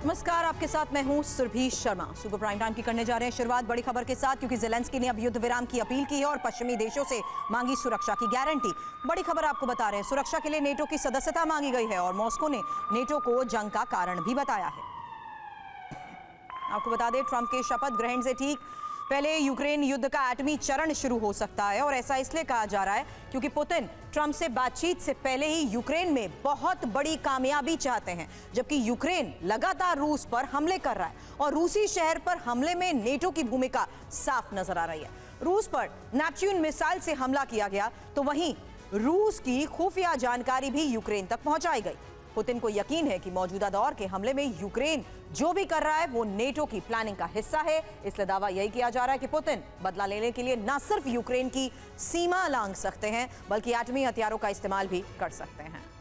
नमस्कार, आपके साथ मैं हूं Surbhi Sharma. Super prime time की करने जा रहे हैं शुरुआत बड़ी खबर के साथ, क्योंकि ज़ेलेंस्की ने अब युद्ध विराम की अपील की है और पश्चिमी देशों से मांगी सुरक्षा की गारंटी। बड़ी खबर आपको बता रहे हैं, सुरक्षा के लिए नेटो की सदस्यता मांगी गई है और मॉस्को ने नेटो को जंग का कारण भी बताया है। आपको बता दें, ट्रंप के शपथ ग्रहण से ठीक पहले यूक्रेन युद्ध का एटमी चरण शुरू हो सकता है और ऐसा इसलिए कहा जा रहा है क्योंकि पुतिन ट्रंप से बातचीत से पहले ही यूक्रेन में बहुत बड़ी कामयाबी चाहते हैं, जबकि यूक्रेन लगातार रूस पर हमले कर रहा है और रूसी शहर पर हमले में नेटो की भूमिका साफ नजर आ रही है। रूस पर नेपच्यून मिसाइल से हमला किया गया तो वहीं रूस की खुफिया जानकारी भी यूक्रेन तक पहुंचाई गई। पुतिन को यकीन है कि मौजूदा दौर के हमले में यूक्रेन जो भी कर रहा है वो नेटो की प्लानिंग का हिस्सा है। इसलिए दावा यही किया जा रहा है कि पुतिन बदला लेने के लिए न सिर्फ यूक्रेन की सीमा लांघ सकते हैं बल्कि एटमी हथियारों का इस्तेमाल भी कर सकते हैं।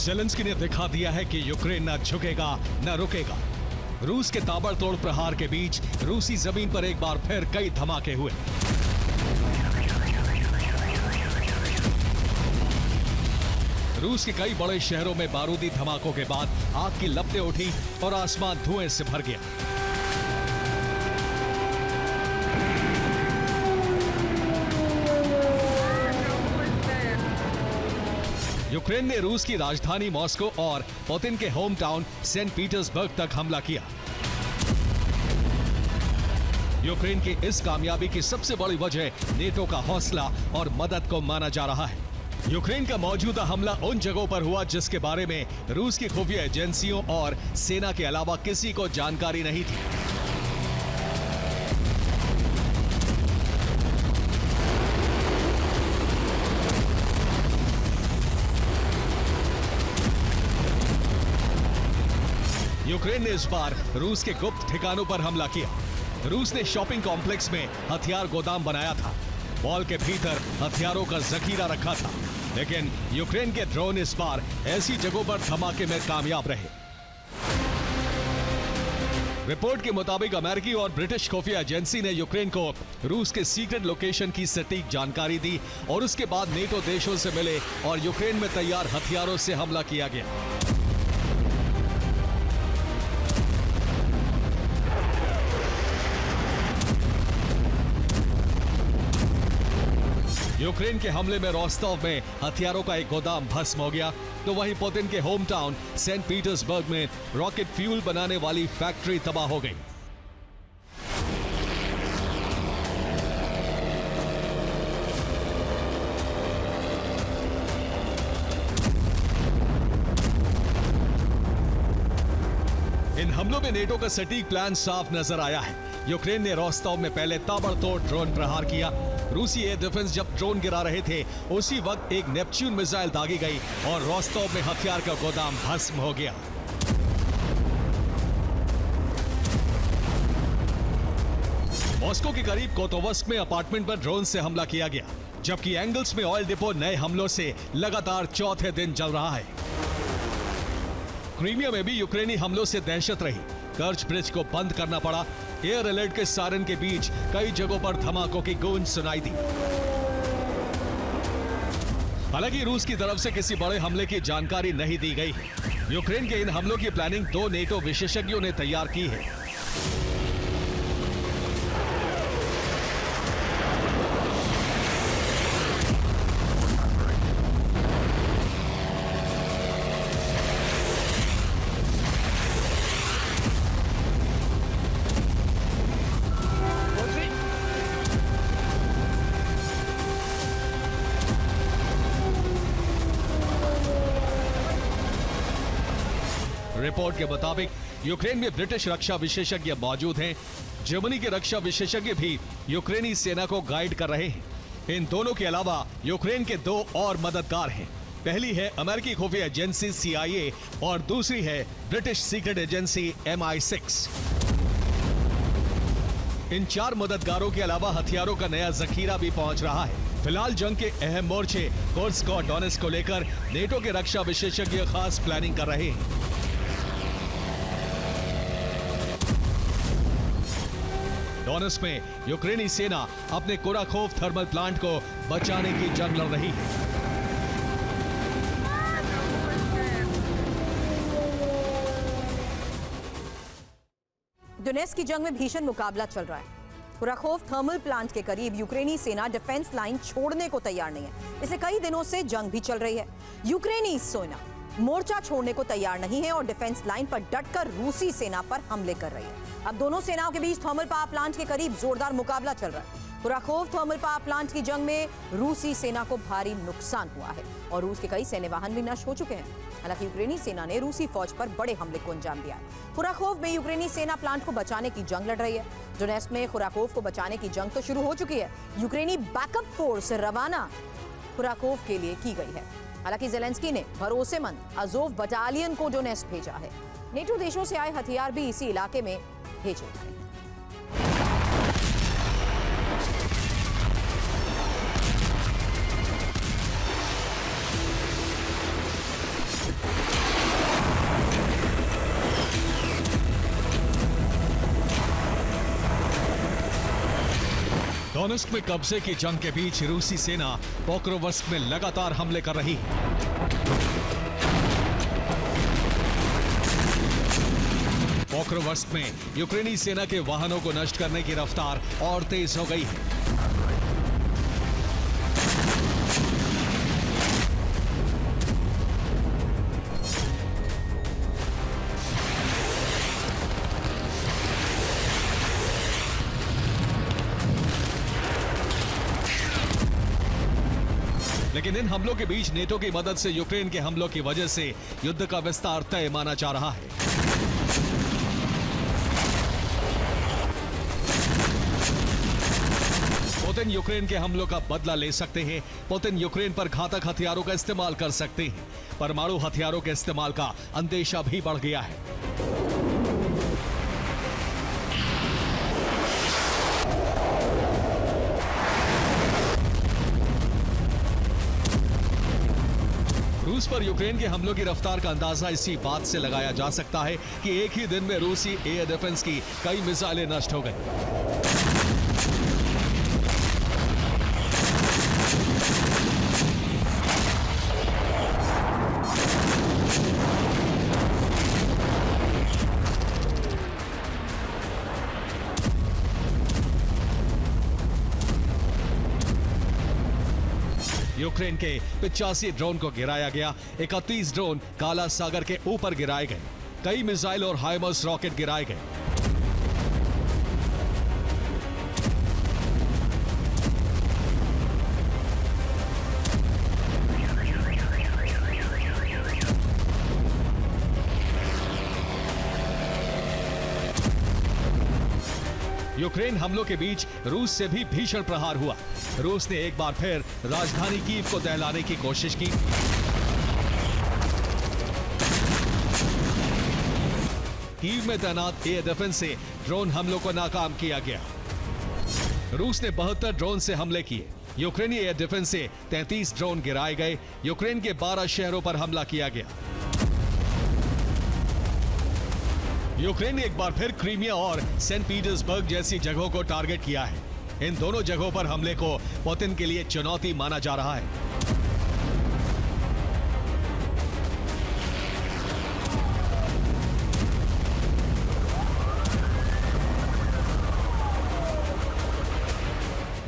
ज़ेलेंस्की ने दिखा दिया है कि यूक्रेन न झुकेगा न रुकेगा। रूस के ताबड़तोड़ प्रहार के बीच रूसी जमीन पर एक बार फिर कई धमाके हुए। रूस के कई बड़े शहरों में बारूदी धमाकों के बाद आग की लपटें उठी और आसमान धुएं से भर गया। यूक्रेन ने रूस की राजधानी मॉस्को और पुतिन के होम टाउन सेंट पीटर्सबर्ग तक हमला किया। यूक्रेन की इस कामयाबी की सबसे बड़ी वजह नेटो का हौसला और मदद को माना जा रहा है। यूक्रेन का मौजूदा हमला उन जगहों पर हुआ जिसके बारे में रूस की खुफिया एजेंसियों और सेना के अलावा किसी को जानकारी नहीं थी। यूक्रेन ने इस बार रूस के गुप्त ठिकानों पर हमला किया। रूस ने शॉपिंग कॉम्प्लेक्स में हथियार गोदाम बनाया था। वॉल के भीतर हथियारों का जखीरा रखा था, लेकिन यूक्रेन के ड्रोन इस बार ऐसी जगहों पर धमाके में कामयाब रहे। रिपोर्ट के मुताबिक अमेरिकी और ब्रिटिश खुफिया एजेंसी ने यूक्रेन को रूस के सीक्रेट लोकेशन की सटीक जानकारी दी और उसके बाद नेटो देशों से मिले और यूक्रेन में तैयार हथियारों से हमला किया गया। यूक्रेन के हमले में रोस्टोव में हथियारों का एक गोदाम भस्म हो गया, तो वहीं पुतिन के होम टाउन सेंट पीटर्सबर्ग में रॉकेट फ्यूल बनाने वाली फैक्ट्री तबाह हो गई। इन हमलों में नेटो का सटीक प्लान साफ नजर आया है। यूक्रेन ने रोस्टोव में पहले ताबड़तोड़ ड्रोन प्रहार किया। रूसी एयर डिफेंस जब ड्रोन गिरा रहे थे उसी वक्त एक नेपच्यून मिसाइल दागी गई और रोस्टोव में हथियार का गोदाम भस्म हो गया। मॉस्को के करीब कोतोवस्क में अपार्टमेंट पर ड्रोन से हमला किया गया, जबकि एंगल्स में ऑयल डिपो नए हमलों से लगातार चौथे दिन जल रहा है। क्रीमिया में भी यूक्रेनी हमलों से दहशत रही। कर्च ब्रिज को बंद करना पड़ा। एयर अलर्ट के सायरन के बीच कई जगहों पर धमाकों की गूंज सुनाई दी। हालांकि रूस की तरफ से किसी बड़े हमले की जानकारी नहीं दी गई है। यूक्रेन के इन हमलों की प्लानिंग 2 नेटो विशेषज्ञों ने तैयार की है। रिपोर्ट के मुताबिक यूक्रेन में ब्रिटिश रक्षा विशेषज्ञ मौजूद हैं। जर्मनी के रक्षा विशेषज्ञ भी यूक्रेनी सेना को गाइड कर रहे हैं। इन दोनों के अलावा यूक्रेन के 2 और मददगार हैं। पहली है अमेरिकी खुफिया एजेंसी CIA और दूसरी है ब्रिटिश सीक्रेट एजेंसी MI6। इन 4 मददगारों के अलावा हथियारों का नया जखीरा भी पहुंच रहा है। फिलहाल जंग के अहम मोर्चे कुर्स्क और डोनेट्स्क को लेकर नेटो के रक्षा विशेषज्ञ खास प्लानिंग कर रहे हैं। डोनेट्स्क में यूक्रेनी सेना अपने कुराखोव थर्मल प्लांट को बचाने की जंग लड़ रही है। डोनेट्स्क की जंग में भीषण मुकाबला चल रहा है। कुराखोव थर्मल प्लांट के करीब यूक्रेनी सेना डिफेंस लाइन छोड़ने को तैयार नहीं है। इसलिए कई दिनों से जंग भी चल रही है। यूक्रेनी सेना मोर्चा छोड़ने को तैयार नहीं है और डिफेंस लाइन पर डटकर रूसी सेना पर हमले कर रही है। अब दोनों सेनाओं के बीच थर्मल पावर प्लांट के करीब जोरदार मुकाबला चल रहा है। कुराखोव थर्मल पावर प्लांट की जंग में रूसी सेना को भारी नुकसान हुआ है और रूस के कई सैन्य वाहन भी नष्ट हो चुके हैं। हालांकि यूक्रेनी सेना ने रूसी फौज पर बड़े हमले को अंजाम दिया है। कुराखोव में यूक्रेनी सेना प्लांट को बचाने की जंग लड़ रही है। डोनेट्स्क में कुराखोव को बचाने की जंग तो शुरू हो चुकी है। यूक्रेनी बैकअप फोर्स रवाना कुराखोव के लिए की गई है। हालांकि ज़ेलेंस्की ने भरोसेमंद अज़ोव बटालियन को डोनेट्स्क भेजा है। नेटो देशों से आए हथियार भी इसी इलाके में भेजे गए हैं। डोनेट्स्क में कब्जे की जंग के बीच रूसी सेना पोक्रोवर्स्क में लगातार हमले कर रही है। पोक्रोवर्स्क में यूक्रेनी सेना के वाहनों को नष्ट करने की रफ्तार और तेज हो गई है। लेकिन इन हमलों के बीच नेटो की मदद से यूक्रेन के हमलों की वजह से युद्ध का विस्तार तय माना जा रहा है। पुतिन यूक्रेन के हमलों का बदला ले सकते हैं। पुतिन यूक्रेन पर घातक हथियारों का इस्तेमाल कर सकते हैं। परमाणु हथियारों के इस्तेमाल का अंदेशा भी बढ़ गया है। रूस पर यूक्रेन के हमलों की रफ्तार का अंदाजा इसी बात से लगाया जा सकता है कि एक ही दिन में रूसी एयर डिफेंस की कई मिसाइलें नष्ट हो गई। यूक्रेन के 85 ड्रोन को गिराया गया। 31 ड्रोन काला सागर के ऊपर गिराए गए। कई मिसाइल और हाइमर्स रॉकेट गिराए गए। यूक्रेन हमलों के बीच रूस से भी भीषण प्रहार हुआ। रूस ने एक बार फिर राजधानी कीव को दहलाने की कोशिश की। कीव में तैनात एयर डिफेंस से ड्रोन हमलों को नाकाम किया गया। रूस ने 72 ड्रोन से हमले किए। यूक्रेनी एयर डिफेंस से 33 ड्रोन गिराए गए। यूक्रेन के 12 शहरों पर हमला किया गया। यूक्रेन ने एक बार फिर क्रीमिया और सेंट पीटर्सबर्ग जैसी जगहों को टारगेट किया है। इन दोनों जगहों पर हमले को पुतिन के लिए चुनौती माना जा रहा है।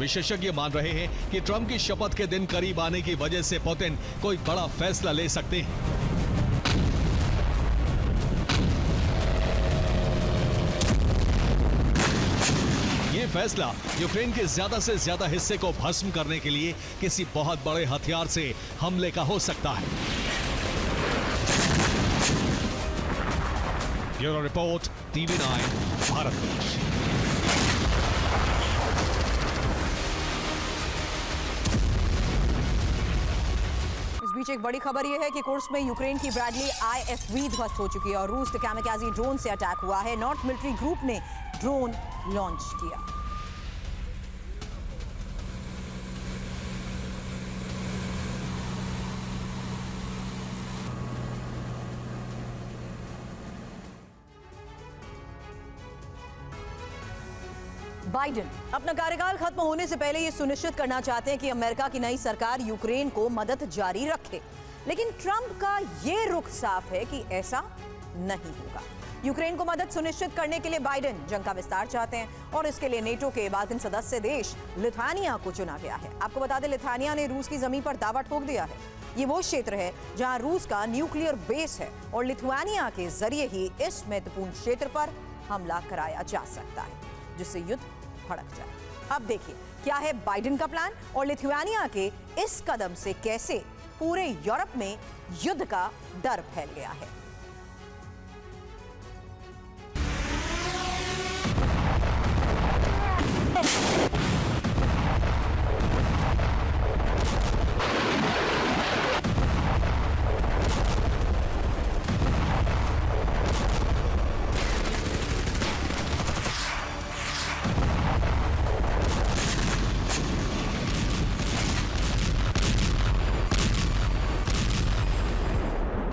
विशेषज्ञ मान रहे हैं कि ट्रंप की शपथ के दिन करीब आने की वजह से पुतिन कोई बड़ा फैसला ले सकते हैं। ये फैसला यूक्रेन के ज्यादा से ज्यादा हिस्से को भस्म करने के लिए किसी बहुत बड़े हथियार से हमले का हो सकता है। Bureau report, TV9 Bharat. इस बीच एक बड़ी खबर यह है कि कुर्स्क में यूक्रेन की ब्रैडली IFV ध्वस्त हो चुकी है और रूस के कैमिकाज़ी ड्रोन से अटैक हुआ है। नॉर्थ मिलिट्री ग्रुप ने ड्रोन लॉन्च किया। बाइडेन अपना कार्यकाल खत्म होने से पहले ये सुनिश्चित करना चाहते हैं कि अमेरिका की नई सरकार यूक्रेन को मदद जारी रखे, लेकिन ट्रंप का ये रुख साफ है कि ऐसा नहीं होगा। यूक्रेन को मदद सुनिश्चित करने के लिए बाइडेन जंग का विस्तार चाहते हैं और इसके लिए नेटो के बाल्कन सदस्य देश लिथुआनिया को चुना गया है। आपको बता दें, लिथुआनिया ने रूस की जमीन पर दावा ठोक दिया है। ये वो क्षेत्र है जहां रूस का न्यूक्लियर बेस है और लिथुआनिया के जरिए ही इस महत्वपूर्ण क्षेत्र पर हमला कराया जा सकता है, जिससे युद्ध भड़क जाए। अब देखिए क्या है बाइडेन का प्लान और लिथुआनिया के इस कदम से कैसे पूरे यूरोप में युद्ध का डर फैल गया है।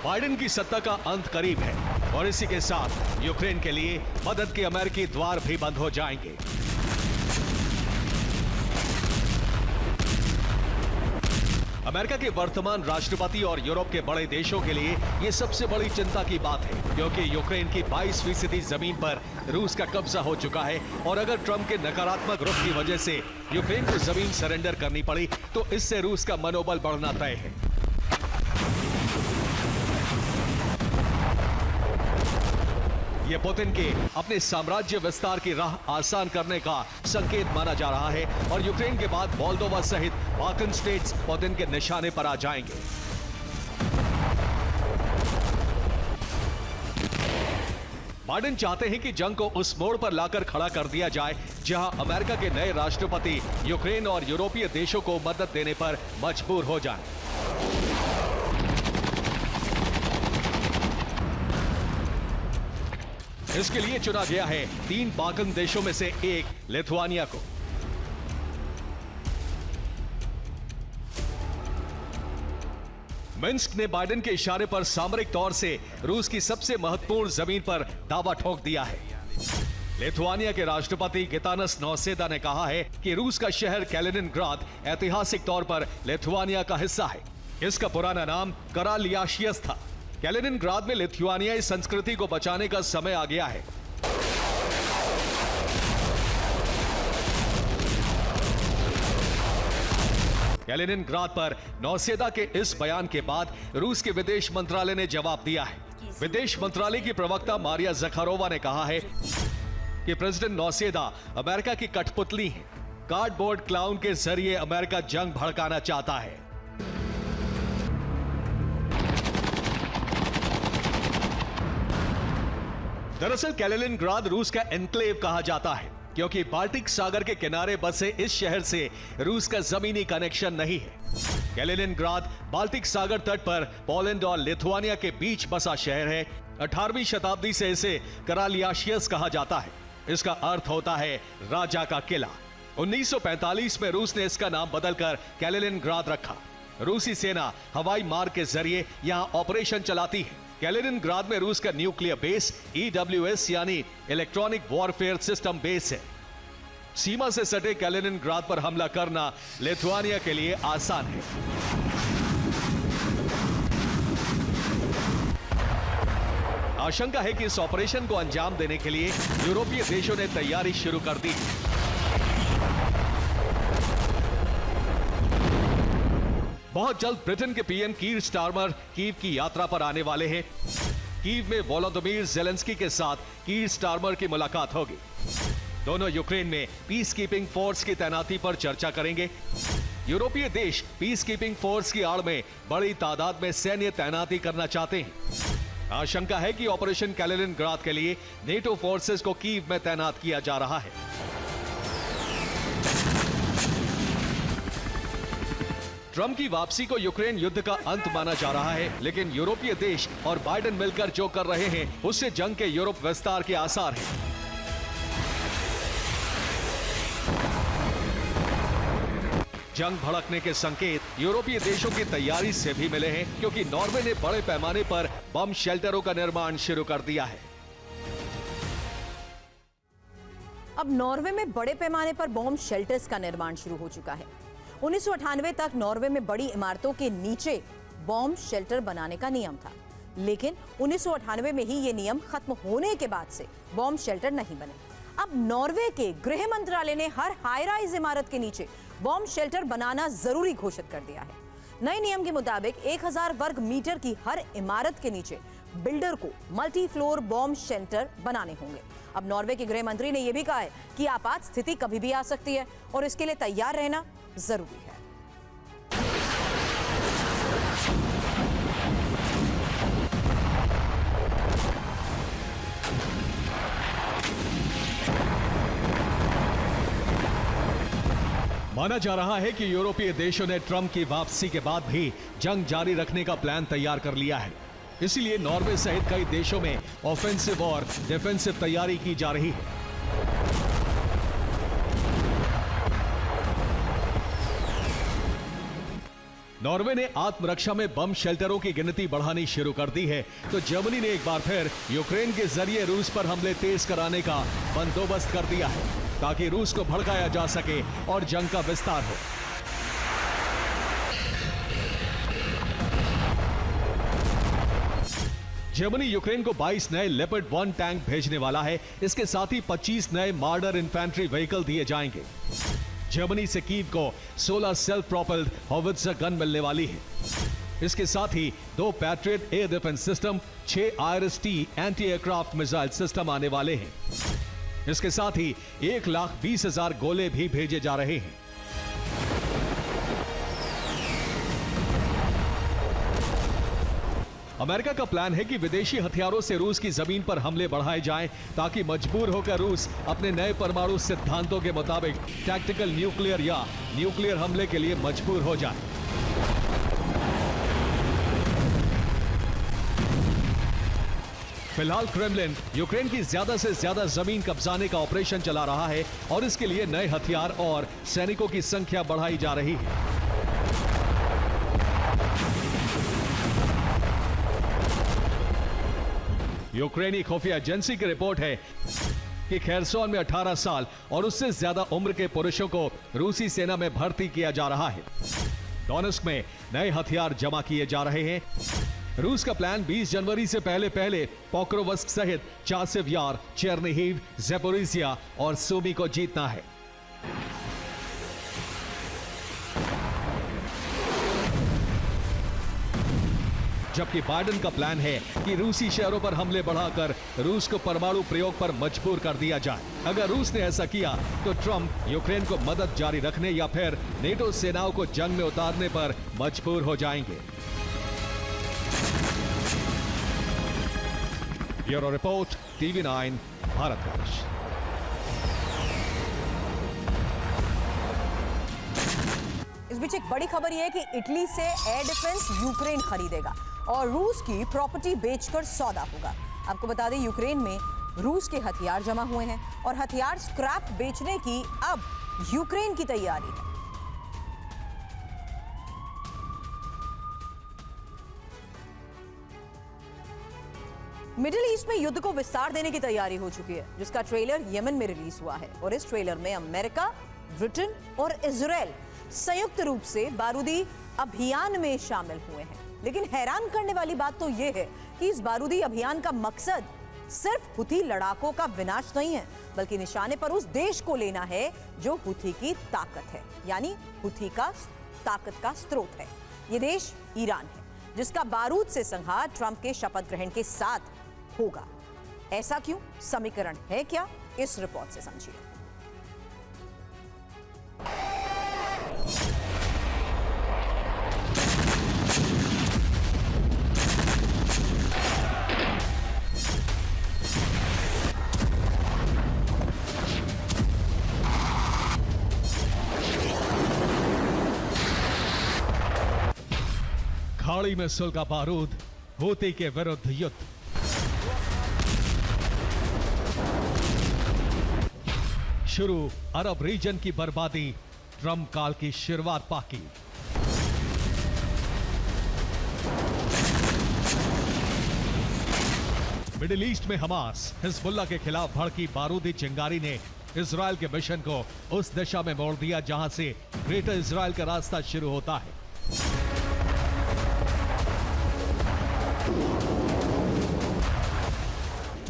बाइडेन की सत्ता का अंत करीब है और इसी के साथ यूक्रेन के लिए मदद के अमेरिकी द्वार भी बंद हो जाएंगे। अमेरिका के वर्तमान राष्ट्रपति और यूरोप के बड़े देशों के लिए यह सबसे बड़ी चिंता की बात है, क्योंकि यूक्रेन की 22% जमीन पर रूस का कब्जा हो चुका है और अगर ट्रंप के नकारात्मक रुख की वजह से यूक्रेन को जमीन सरेंडर करनी पड़ी तो इससे रूस का मनोबल बढ़ना तय है। यह पुतिन के अपने साम्राज्य विस्तार की राह आसान करने का संकेत माना जा रहा है और यूक्रेन के बाद मोल्दोवा सहित बाल्कन स्टेट्स पुतिन के निशाने पर आ जाएंगे। बाइडेन चाहते हैं कि जंग को उस मोड़ पर लाकर खड़ा कर दिया जाए जहां अमेरिका के नए राष्ट्रपति यूक्रेन और यूरोपीय देशों को मदद देने पर मजबूर हो जाए। इसके लिए चुना गया है 3 बाल्कन देशों में से एक लिथुआनिया को। मिन्स्क ने बाइडेन के इशारे पर सामरिक तौर से रूस की सबसे महत्वपूर्ण जमीन पर दावा ठोक दिया है। लिथुआनिया के राष्ट्रपति गितानस नौसेदा ने कहा है कि रूस का शहर कैलिनिनग्राद ऐतिहासिक तौर पर लिथुआनिया का हिस्सा है। इसका पुराना नाम करालियाशियस था। कैलिनिनग्राद में लिथुआनियाई संस्कृति को बचाने का समय आ गया है। कैलिनिनग्राद पर नौसेदा के इस बयान के बाद रूस के विदेश मंत्रालय ने जवाब दिया है। विदेश मंत्रालय की प्रवक्ता मारिया ज़खारोवा ने कहा है कि प्रेसिडेंट नौसेदा अमेरिका की कठपुतली हैं। कार्डबोर्ड क्लाउन के जरिए अमेरिका जंग भड़काना चाहता है। दरअसल कैलिनिनग्राद रूस का एन्क्लेव कहा जाता है, क्योंकि बाल्टिक सागर के किनारे बसे इस शहर से रूस का जमीनी कनेक्शन नहीं है। कैलिनिनग्राद बाल्टिक सागर तट पर पोलैंड और लिथुआनिया के बीच बसा शहर है। 18वीं शताब्दी से इसे करालियाशियस कहा जाता है। इसका अर्थ होता है राजा का किला। 1945 में रूस ने इसका नाम बदलकर कैलिनिनग्राद रखा। रूसी सेना हवाई मार्ग के जरिए यहां ऑपरेशन चलाती है। कैलिनिनग्राद में रूस का न्यूक्लियर बेस EWS यानी इलेक्ट्रॉनिक वॉरफेयर सिस्टम बेस है। सीमा से सटे कैलिनिनग्राद पर हमला करना लिथुआनिया के लिए आसान है। आशंका है कि इस ऑपरेशन को अंजाम देने के लिए यूरोपीय देशों ने तैयारी शुरू कर दी। बहुत जल्द ब्रिटेन के पीएम कीर स्टारमर कीव की यात्रा पर आने वाले हैं। कीव में वोलोदिमीर ज़ेलेंस्की के साथ कीर स्टारमर की मुलाकात होगी। दोनों यूक्रेन में पीस कीपिंग फोर्स की तैनाती पर चर्चा करेंगे। यूरोपीय देश पीस कीपिंग फोर्स की आड़ में बड़ी तादाद में सैन्य तैनाती करना चाहते हैं। आशंका है कि ऑपरेशन कैलिनिनग्राद के लिए नेटो फोर्सेस को कीव में तैनात किया जा रहा है। ट्रम्प की वापसी को यूक्रेन युद्ध का अंत माना जा रहा है, लेकिन यूरोपीय देश और बाइडेन मिलकर जो कर रहे हैं उससे जंग के यूरोप विस्तार के आसार हैं। जंग भड़कने के संकेत यूरोपीय देशों की तैयारी से भी मिले हैं, क्योंकि नॉर्वे ने बड़े पैमाने पर बम शेल्टरों का निर्माण शुरू कर दिया है। अब नॉर्वे में बड़े पैमाने पर बॉम्ब शेल्टर्स का निर्माण शुरू हो चुका है। 1998 तक नॉर्वे में बड़ी इमारतों के नीचे बॉम्ब शेल्टर बनाने का नियम था, लेकिन 1998 में ही ये नियम खत्म होने के बाद से बॉम्ब शेल्टर नहीं बने। अब नॉर्वे के गृह मंत्रालय ने हर हाई राइज इमारत के नीचे बॉम्ब शेल्टर बनाना जरूरी घोषित कर दिया है। नए नियम के मुताबिक 1000 वर्ग मीटर की हर इमारत के नीचे बिल्डर को मल्टी फ्लोर बॉम्ब शेल्टर बनाने होंगे। अब नॉर्वे के गृह मंत्री ने यह भी कहा है कि आपात स्थिति कभी भी आ सकती है और इसके लिए तैयार रहना जरूरी है। माना जा रहा है कि यूरोपीय देशों ने ट्रंप की वापसी के बाद भी जंग जारी रखने का प्लान तैयार कर लिया है। इसीलिए नॉर्वे सहित कई देशों में ऑफेंसिव और डिफेंसिव तैयारी की जा रही है। नॉर्वे ने आत्मरक्षा में बम शेल्टरों की गिनती बढ़ानी शुरू कर दी है, तो जर्मनी ने एक बार फिर यूक्रेन के जरिए रूस पर हमले तेज कराने का बंदोबस्त कर दिया है, ताकि रूस को भड़काया जा सके और जंग का विस्तार हो। जर्मनी यूक्रेन को 22 नए लेपर्ड 1 टैंक भेजने वाला है। इसके साथ ही 25 नए मार्डर इन्फेंट्री व्हीकल दिए जाएंगे। जर्मनी से कीव को 16 सेल्फ प्रोपेल्ड हॉवित्जर गन मिलने वाली है। इसके साथ ही 2 patriot air defence system, 6 IRIS-T anti aircraft missile system आने वाले हैं। इसके साथ ही 1,20,000 गोले भी भेजे जा रहे हैं। अमेरिका का प्लान है कि विदेशी हथियारों से रूस की जमीन पर हमले बढ़ाए जाएं, ताकि मजबूर होकर रूस अपने नए परमाणु सिद्धांतों के मुताबिक टैक्टिकल न्यूक्लियर या न्यूक्लियर हमले के लिए मजबूर हो जाए। फिलहाल क्रेमलिन यूक्रेन की ज्यादा से ज्यादा जमीन कब्जाने का ऑपरेशन चला रहा है और इसके लिए नए हथियार और सैनिकों की संख्या बढ़ाई जा रही है। यूक्रेनी खुफिया एजेंसी की रिपोर्ट है कि खेरसोन में 18 साल और उससे ज्यादा उम्र के पुरुषों को रूसी सेना में भर्ती किया जा रहा है। डोनेस्क में नए हथियार जमा किए जा रहे हैं। रूस का प्लान 20 जनवरी से पहले पोक्रोवस्क सहित चासिव यार, चेर्निहिव, ज़ेपोरिज़िया और सूमी को जीतना है। जबकि बाइडेन का प्लान है कि रूसी शहरों पर हमले बढ़ाकर रूस को परमाणु प्रयोग पर मजबूर कर दिया जाए। अगर रूस ने ऐसा किया तो ट्रंप यूक्रेन को मदद जारी रखने या फिर नेटो सेनाओं को जंग में उतारने पर मजबूर हो जाएंगे। Bureau report, TV9 Bharatvarsh. इस बीच एक बड़ी खबर यह है कि इटली से एयर डिफेंस यूक्रेन खरीदेगा और रूस की प्रॉपर्टी बेचकर सौदा होगा। आपको बता दें, यूक्रेन में रूस के हथियार जमा हुए हैं और हथियार स्क्रैप बेचने की अब यूक्रेन की तैयारी है। मिडिल ईस्ट में युद्ध को विस्तार देने की तैयारी हो चुकी है, जिसका ट्रेलर यमन में रिलीज हुआ है और इस ट्रेलर में अमेरिका, ब्रिटेन और इजराइल संयुक्त रूप से बारूदी अभियान में शामिल हुए हैं। लेकिन हैरान करने वाली बात तो यह है कि इस बारूदी अभियान का मकसद सिर्फ हुथी लड़ाकों का विनाश नहीं है, बल्कि निशाने पर उस देश को लेना है जो हुथी की ताकत है, यानी हुथी का ताकत का स्रोत है। यह देश ईरान है, जिसका बारूद से संहार ट्रंप के शपथ ग्रहण के साथ होगा। ऐसा क्यों? समीकरण है क्या? इस रिपोर्ट से समझिए। पहाड़ी में सुलगा बारूद, हूती के विरुद्ध युद्ध। शुरू अरब रीजन की बर्बादी, ट्रम्प काल की शुरुआत पाकी। मिडिल ईस्ट में हमास हिजबुल्लाह के खिलाफ भड़की बारूदी चिंगारी ने इजराइल के मिशन को उस दिशा में मोड़ दिया जहां से ग्रेटर इजराइल का रास्ता शुरू होता है।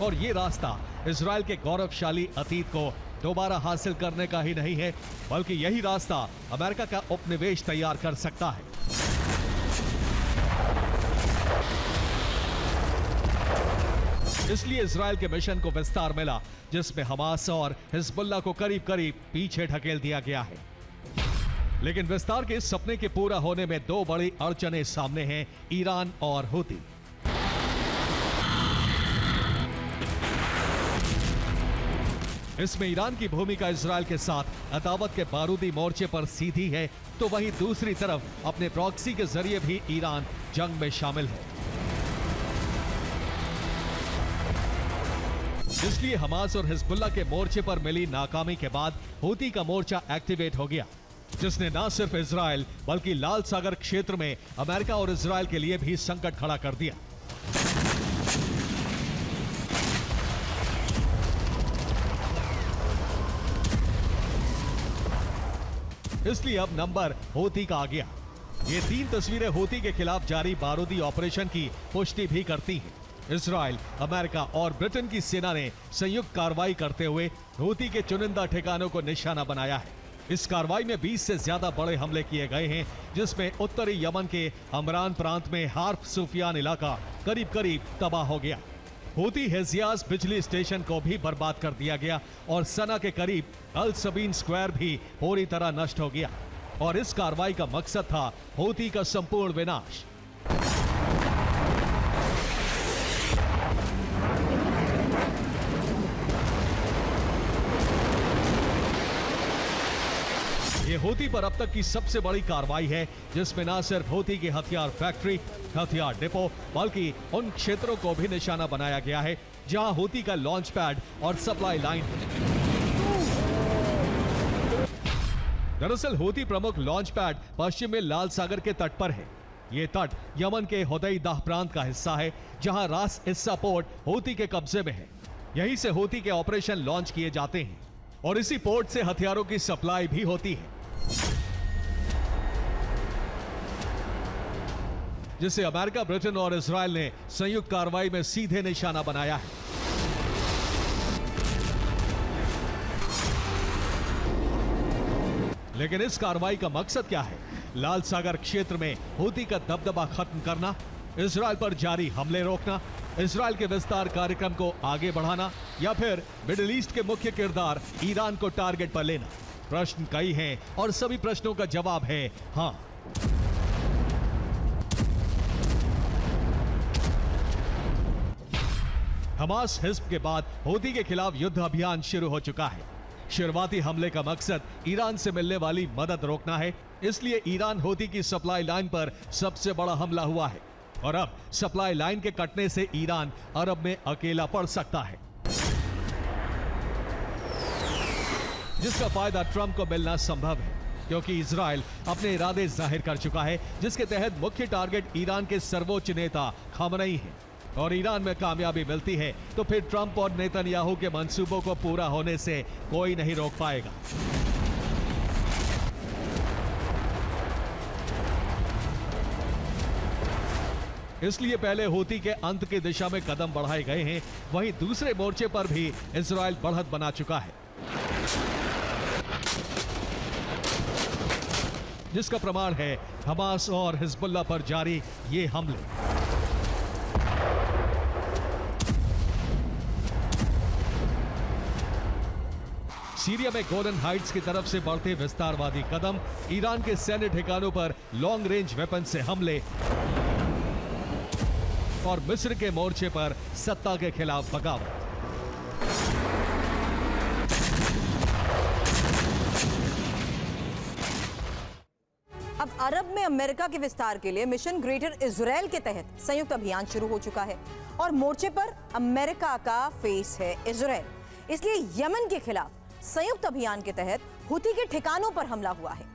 और ये रास्ता इजराइल के गौरवशाली अतीत को दोबारा हासिल करने का ही नहीं है, बल्कि यही रास्ता अमेरिका का उपनिवेश तैयार कर सकता है। इसलिए इजराइल के मिशन को विस्तार मिला, जिसमें हमास और हिजबुल्लाह को करीब करीब पीछे ढकेल दिया गया है। लेकिन विस्तार के इस सपने के पूरा होने में दो बड़ी अड़चनें सामने हैं, ईरान और हूती। इसमें ईरान की भूमिका इजराइल के साथ अदावत के बारूदी मोर्चे पर सीधी है, तो वहीं दूसरी तरफ अपने प्रॉक्सी के जरिए भी ईरान जंग में शामिल है। इसलिए हमास और हिजबुल्लाह के मोर्चे पर मिली नाकामी के बाद हूती का मोर्चा एक्टिवेट हो गया, जिसने न सिर्फ इजराइल बल्कि लाल सागर क्षेत्र में अमेरिका और इजराइल के लिए भी संकट खड़ा कर दिया। इसलिए अब नंबर हूती का आ गया। ये तीन तस्वीरें हूती के खिलाफ जारी बारूदी ऑपरेशन की पुष्टि भी करती हैं। इजराइल, अमेरिका और ब्रिटेन की सेना ने संयुक्त कार्रवाई करते हुए हूती के चुनिंदा ठिकानों को निशाना बनाया है। इस कार्रवाई में 20 से ज्यादा बड़े हमले किए गए हैं, जिसमें उत्तरी यमन के अमरान प्रांत में हार्फ सुफियान इलाका करीब करीब तबाह हो गया। हूती हेजियाज बिजली स्टेशन को भी बर्बाद कर दिया गया और सना के करीब अल सबीन स्क्वायर भी पूरी तरह नष्ट हो गया। और इस कार्रवाई का मकसद था हूती का संपूर्ण विनाश। ये हूती पर अब तक की सबसे बड़ी कार्रवाई है, जिसमें न सिर्फ हूती की हथियार फैक्ट्री, हथियार डिपो, बल्कि उन क्षेत्रों को भी निशाना बनाया गया है जहां हूती का लॉन्च पैड और सप्लाई लाइन है। दरअसल हूती प्रमुख लॉन्च पैड पश्चिम में लाल सागर के तट पर है। ये तट यमन के हुदैदाह प्रांत का हिस्सा है, जहां रास इस्सा पोर्ट हूती के कब्जे में है। यहीं से हूती के ऑपरेशन लॉन्च किए जाते हैं और इसी पोर्ट से हथियारों की सप्लाई भी होती है, जिसे अमेरिका, ब्रिटेन और इजराइल ने संयुक्त कार्रवाई में सीधे निशाना बनाया है। लेकिन इस कार्रवाई का मकसद क्या है? लाल सागर क्षेत्र में हूती का दबदबा खत्म करना, इजराइल पर जारी हमले रोकना, इजराइल के विस्तार कार्यक्रम को आगे बढ़ाना, या फिर मिडिल ईस्ट के मुख्य किरदार ईरान को टारगेट पर लेना? प्रश्न कई हैं और सभी प्रश्नों का जवाब है हां। हमास हिज्ब के बाद हूती के खिलाफ युद्ध अभियान शुरू हो चुका है। शुरुआती हमले का मकसद ईरान से मिलने वाली मदद रोकना है, इसलिए ईरान हूती की सप्लाई लाइन पर सबसे बड़ा हमला हुआ है। और अब सप्लाई लाइन के कटने से ईरान अरब में अकेला पड़ सकता है, जिसका फायदा ट्रंप को मिलना संभव है, क्योंकि इजराइल अपने इरादे जाहिर कर चुका है, जिसके तहत मुख्य टारगेट ईरान के सर्वोच्च नेता खामनेई है। और ईरान में कामयाबी मिलती है तो फिर ट्रंप और नेतन्याहू के मंसूबों को पूरा होने से कोई नहीं रोक पाएगा। इसलिए पहले हूती के अंत की दिशा में कदम बढ़ाए गए हैं, वहीं दूसरे मोर्चे पर भी इजराइल बढ़त बना चुका है, जिसका प्रमाण है हमास और हिजबुल्लाह पर जारी ये हमले। सीरिया में गोलन हाइट्स की तरफ से बढ़ते विस्तारवादी कदम, ईरान के सैन्य ठिकानों पर लॉन्ग रेंज वेपन से हमले और मिस्र के मोर्चे पर सत्ता के खिलाफ बगावत। अब अरब में अमेरिका के विस्तार के लिए मिशन ग्रेटर इजराइल के तहत संयुक्त अभियान शुरू हो चुका है और मोर्चे पर अमेरिका का फेस है इजराइल। इसलिए यमन के खिलाफ संयुक्त अभियान के तहत हुती के ठिकानों पर हमला हुआ है।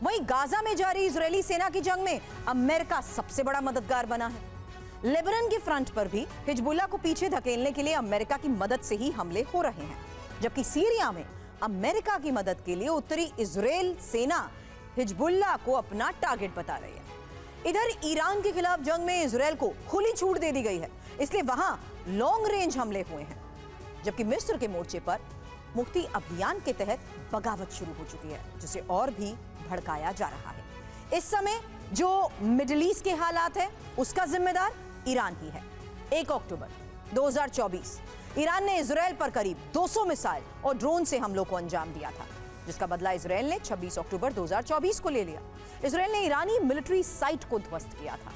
वहीं गाजा में जारी इजरायली सेना की जंग में अमेरिका सबसे बड़ा मददगार बना है। लेबनान के फ्रंट पर भी हिजबुल्लाह को पीछे धकेलने के लिए अमेरिका की मदद से ही हमले हो रहे हैं, जबकि सीरिया में अमेरिका की मदद के लिए उत्तरी इजरायल सेना हिजबुल्लाह को अपना टारगेट बता रही है। इधर ईरान के खिलाफ जंग में इजरायल को खुली छूट दे दी गई है, इसलिए वहां लॉन्ग रेंज हमले हुए हैं, जबकि मिस्र के मोर्चे पर मुक्ति अभियान के तहत बगावत शुरू हो चुकी है, जिसे और भी भड़काया जा रहा है। इस समय जो मिडिल ईस्ट के हालात है उसका जिम्मेदार ईरान ही है। 1 अक्टूबर 2024 ईरान ने इजरायल पर करीब 200 मिसाइल और ड्रोन से हमलों को अंजाम दिया था, जिसका बदला इजरायल ने 26 अक्टूबर 2024 को ले लिया। इजरायल ने ईरानी मिलिट्री साइट को ध्वस्त किया था,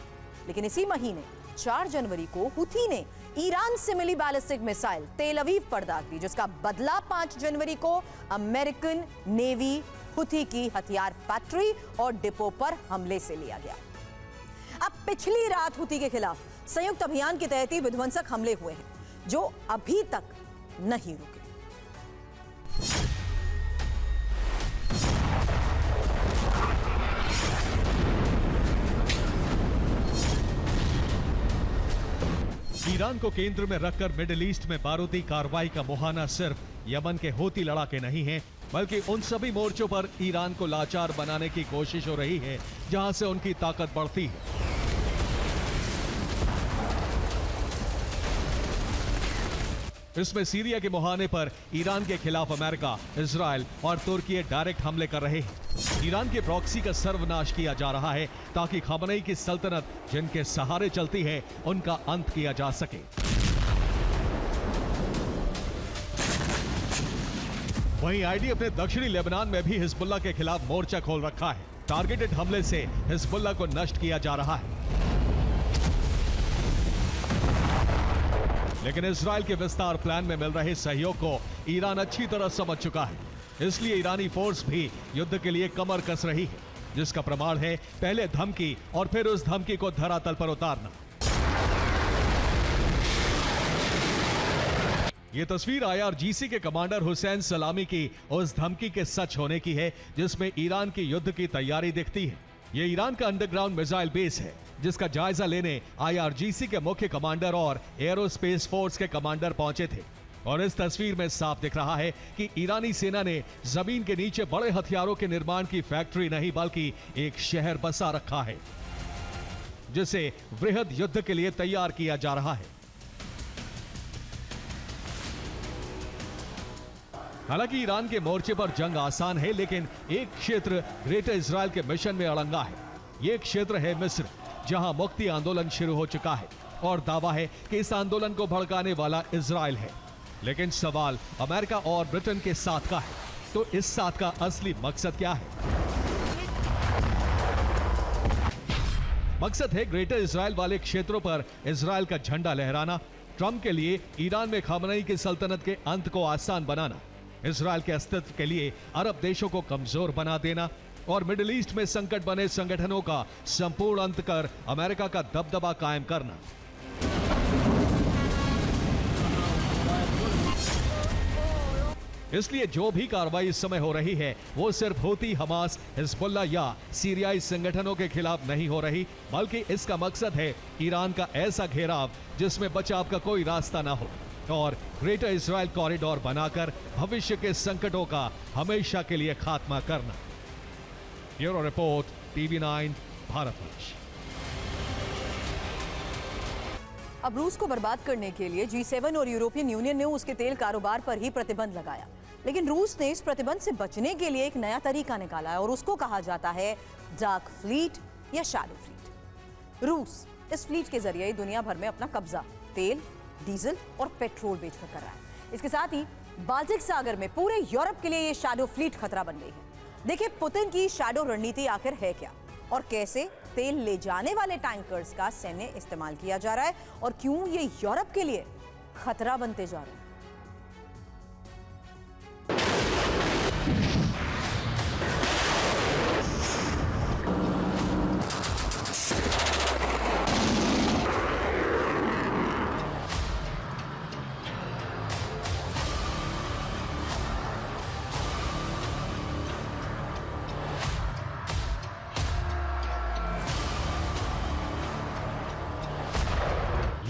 लेकिन इसी महीने 4 जनवरी को हुथी ने ईरान से मिली बैलिस्टिक मिसाइल तेल अवीव पर दाग दी, जिसका बदला 5 जनवरी को अमेरिकन नेवी हुथी की हथियार फैक्ट्री और डिपो पर हमले से लिया गया। अब पिछली रात हुथी के खिलाफ संयुक्त अभियान के तहत ही विध्वंसक हमले हुए हैं, जो अभी तक नहीं रुके। ईरान को केंद्र में रखकर मिडिल ईस्ट में बारूदी कार्रवाई का मुहाना सिर्फ यमन के हूती लड़ाके नहीं है, बल्कि उन सभी मोर्चों पर ईरान को लाचार बनाने की कोशिश हो रही है जहां से उनकी ताकत बढ़ती है। इसमें सीरिया के मुहाने पर ईरान के खिलाफ अमेरिका, इजराइल और तुर्की डायरेक्ट हमले कर रहे हैं। ईरान के प्रॉक्सी का सर्वनाश किया जा रहा है ताकि खमेनी की सल्तनत जिनके सहारे चलती है उनका अंत किया जा सके। वहीं आईडी अपने दक्षिणी लेबनान में भी हिजबुल्लाह के खिलाफ मोर्चा खोल रखा है। टारगेटेड हमले से हिजबुल्लाह को नष्ट किया जा रहा है, लेकिन इजराइल के विस्तार प्लान में मिल रहे सहयोग को ईरान अच्छी तरह समझ चुका है। इसलिए ईरानी फोर्स भी युद्ध के लिए कमर कस रही है, जिसका प्रमाण है पहले धमकी और फिर उस धमकी को धरातल पर उतारना। यह तस्वीर IRGC के कमांडर हुसैन सलामी की उस धमकी के सच होने की है जिसमें ईरान की युद्ध की तैयारी दिखती है। यह ईरान का अंडरग्राउंड मिसाइल बेस है, जिसका जायजा लेने IRGC के मुख्य कमांडर और एरोस्पेस फोर्स के कमांडर पहुंचे थे। और इस तस्वीर में साफ दिख रहा है कि ईरानी सेना ने जमीन के नीचे बड़े हथियारों के निर्माण की फैक्ट्री नहीं बल्कि एक शहर बसा रखा है, जिसे वृहद युद्ध के लिए तैयार किया जा रहा है। हालांकि ईरान के मोर्चे पर जंग आसान है, लेकिन एक क्षेत्र ग्रेटर इजराइल के मिशन में अड़ंगा है। यह क्षेत्र है मिस्र, जहां मुक्ति आंदोलन शुरू हो चुका है और दावा है कि इस आंदोलन को भड़काने वाला इजराइल है। लेकिन सवाल अमेरिका और ब्रिटेन के साथ का है, तो इस साथ का असली मकसद क्या है? मकसद है ग्रेटर इजराइल वाले क्षेत्रों पर इजराइल का झंडा लहराना, ट्रंप के लिए ईरान में खमेनी की सल्तनत के अंत को आसान बनाना, इजराइल के अस्तित्व के लिए अरब देशों को कमजोर बना देना और मिडिल ईस्ट में संकट बने संगठनों का संपूर्ण अंत कर अमेरिका का दबदबा कायम करना। इसलिए जो भी कार्रवाई इस समय हो रही है वो सिर्फ हूती, हमास, हिजबुल्लाह या सीरियाई संगठनों के खिलाफ नहीं हो रही, बल्कि इसका मकसद है ईरान का ऐसा घेराव जिसमें बचाव का कोई रास्ता ना हो और ग्रेटर इजराइल कॉरिडोर बनाकर भविष्य के संकटों का हमेशा के लिए खात्मा करना। Bureau report, TV9 Bharatvarsh. अब रूस को बर्बाद करने के लिए G7 और यूरोपियन यूनियन ने उसके तेल कारोबार पर ही प्रतिबंध लगाया, लेकिन रूस ने इस प्रतिबंध से बचने के लिए एक नया तरीका निकाला है और उसको कहा जाता है डार्क फ्लीट या शैडो फ्लीट। रूस इस फ्लीट के जरिए दुनिया भर में अपना कब्जा तेल, डीजल और पेट्रोल बेचकर कर रहा है। इसके साथ ही बाल्टिक सागर में पूरे यूरोप के लिए ये शैडो फ्लीट खतरा बन गई है। देखिए पुतिन की शैडो रणनीति आखिर है क्या और कैसे तेल ले जाने वाले टैंकर्स का सैन्य इस्तेमाल किया जा रहा है और क्यों ये यूरोप के लिए खतरा बनते जा रहे हैं।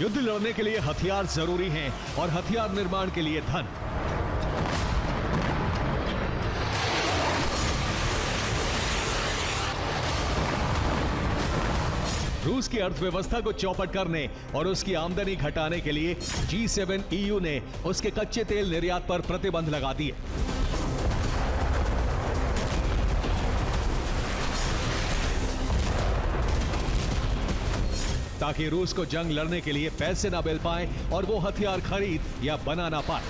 युद्ध लड़ने के लिए हथियार जरूरी हैं और हथियार निर्माण के लिए धन। रूस की अर्थव्यवस्था को चौपट करने और उसकी आमदनी घटाने के लिए G7 EU ने उसके कच्चे तेल निर्यात पर प्रतिबंध लगा दिए। ताकि रूस को जंग लड़ने के लिए पैसे ना मिल पाए और वो हथियार खरीद या बना ना पाए।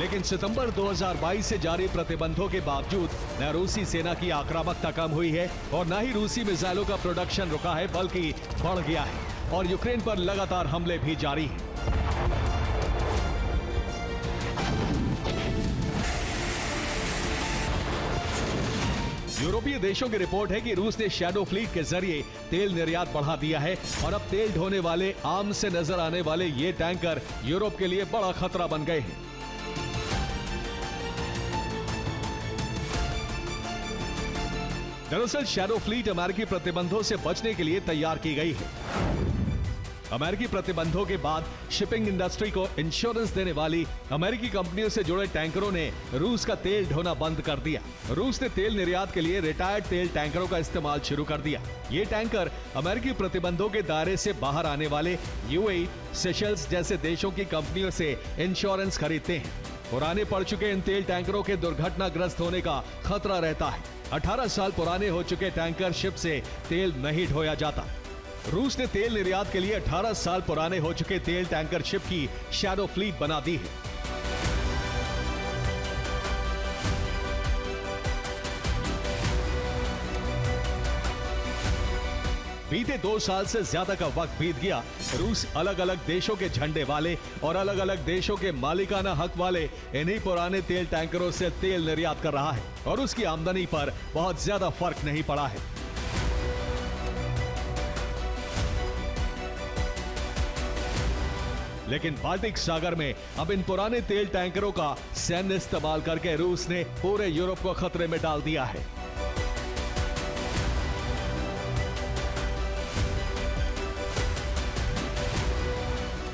लेकिन सितंबर 2022 से जारी प्रतिबंधों के बावजूद न रूसी सेना की आक्रामकता कम हुई है और न ही रूसी मिसाइलों का प्रोडक्शन रुका है, बल्कि बढ़ गया है और यूक्रेन पर लगातार हमले भी जारी हैं। यूरोपीय देशों की रिपोर्ट है कि रूस ने शैडो फ्लीट के जरिए तेल निर्यात बढ़ा दिया है और अब तेल ढोने वाले आम से नजर आने वाले ये टैंकर यूरोप के लिए बड़ा खतरा बन गए हैं। दरअसल शैडो फ्लीट अमेरिकी प्रतिबंधों से बचने के लिए तैयार की गई है। अमेरिकी प्रतिबंधों के बाद शिपिंग इंडस्ट्री को इंश्योरेंस देने वाली अमेरिकी कंपनियों से जुड़े टैंकरों ने रूस का तेल ढोना बंद कर दिया। रूस ने तेल निर्यात के लिए रिटायर्ड तेल टैंकरों का इस्तेमाल शुरू कर दिया। ये टैंकर अमेरिकी प्रतिबंधों के दायरे से बाहर आने वाले यूएई, सेशल्स जैसे देशों की कंपनियों से इंश्योरेंस खरीदते हैं। पुराने पड़ चुके इन तेल टैंकरों के दुर्घटनाग्रस्त होने का खतरा रहता है। 18 साल पुराने हो चुके टैंकर शिप से तेल नहीं ढोया जाता। रूस ने तेल निर्यात के लिए 18 साल पुराने हो चुके तेल टैंकर शिप की शैडो फ्लीट बना दी है। बीते 2 साल से ज्यादा का वक्त बीत गया। रूस अलग अलग देशों के झंडे वाले और अलग अलग देशों के मालिकाना हक वाले इन्हीं पुराने तेल टैंकरों से तेल निर्यात कर रहा है और उसकी आमदनी पर बहुत ज्यादा फर्क नहीं पड़ा है। लेकिन बाल्टिक सागर में अब इन पुराने तेल टैंकरों का सैन्य इस्तेमाल करके रूस ने पूरे यूरोप को खतरे में डाल दिया है।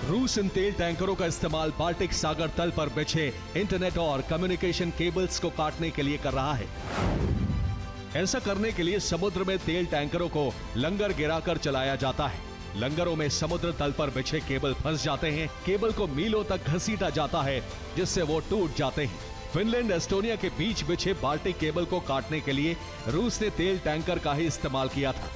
रूस इन तेल टैंकरों का इस्तेमाल बाल्टिक सागर तल पर बिछे इंटरनेट और कम्युनिकेशन केबल्स को काटने के लिए कर रहा है। ऐसा करने के लिए समुद्र में तेल टैंकरों को लंगर गिराकर चलाया जाता है। लंगरों में समुद्र तल पर बिछे केबल फंस जाते हैं। केबल को मीलों तक घसीटा जाता है जिससे वो टूट जाते हैं। फिनलैंड, एस्टोनिया के बीच बिछे बाल्टिक केबल को काटने के लिए रूस ने तेल टैंकर का ही इस्तेमाल किया था।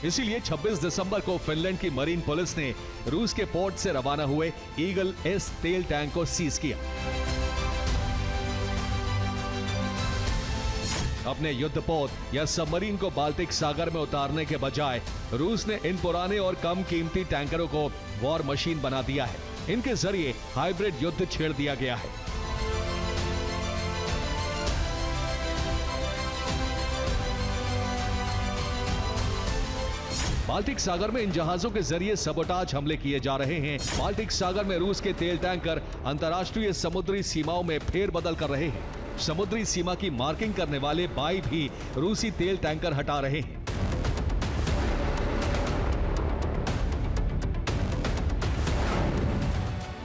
इसीलिए 26 दिसंबर को फिनलैंड की मरीन पुलिस ने रूस के पोर्ट से रवाना हुए ईगल एस तेल टैंक को सीज किया। अपने युद्धपोत या सबमरीन को बाल्टिक सागर में उतारने के बजाय रूस ने इन पुराने और कम कीमती टैंकरों को वॉर मशीन बना दिया है। इनके जरिए हाइब्रिड युद्ध छेड़ दिया गया है। बाल्टिक सागर में इन जहाजों के जरिए सबोटाज हमले किए जा रहे हैं। बाल्टिक सागर में रूस के तेल टैंकर अंतर्राष्ट्रीय समुद्री सीमाओं में फेरबदल कर रहे हैं। समुद्री सीमा की मार्किंग करने वाले बाई भी रूसी तेल टैंकर हटा रहे हैं।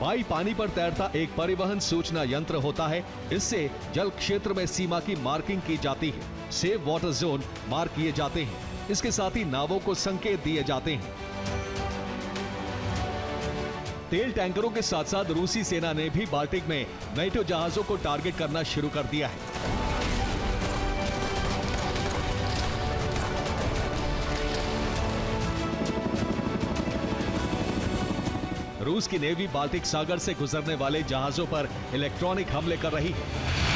बाई पानी पर तैरता एक परिवहन सूचना यंत्र होता है। इससे जल क्षेत्र में सीमा की मार्किंग की जाती है। सेफ वाटर जोन मार्क किए जाते हैं। इसके साथ ही नावों को संकेत दिए जाते हैं। तेल टैंकरों के साथ साथ रूसी सेना ने भी बाल्टिक में नेटो जहाजों को टारगेट करना शुरू कर दिया है। रूस की नेवी बाल्टिक सागर से गुजरने वाले जहाजों पर इलेक्ट्रॉनिक हमले कर रही है।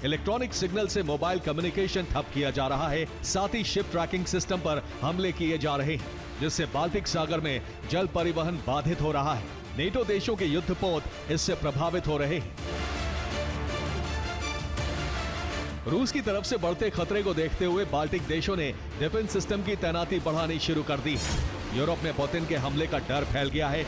इलेक्ट्रॉनिक सिग्नल से मोबाइल कम्युनिकेशन ठप किया जा रहा है। साथ ही शिप ट्रैकिंग सिस्टम पर हमले किए जा रहे हैं, जिससे बाल्टिक सागर में जल परिवहन बाधित हो रहा है। नेटो देशों के युद्धपोत इससे प्रभावित हो रहे हैं। रूस की तरफ से बढ़ते खतरे को देखते हुए बाल्टिक देशों ने डिफेंस सिस्टम की तैनाती बढ़ानी शुरू कर दी है। यूरोप में पुतिन के हमले का डर फैल गया है।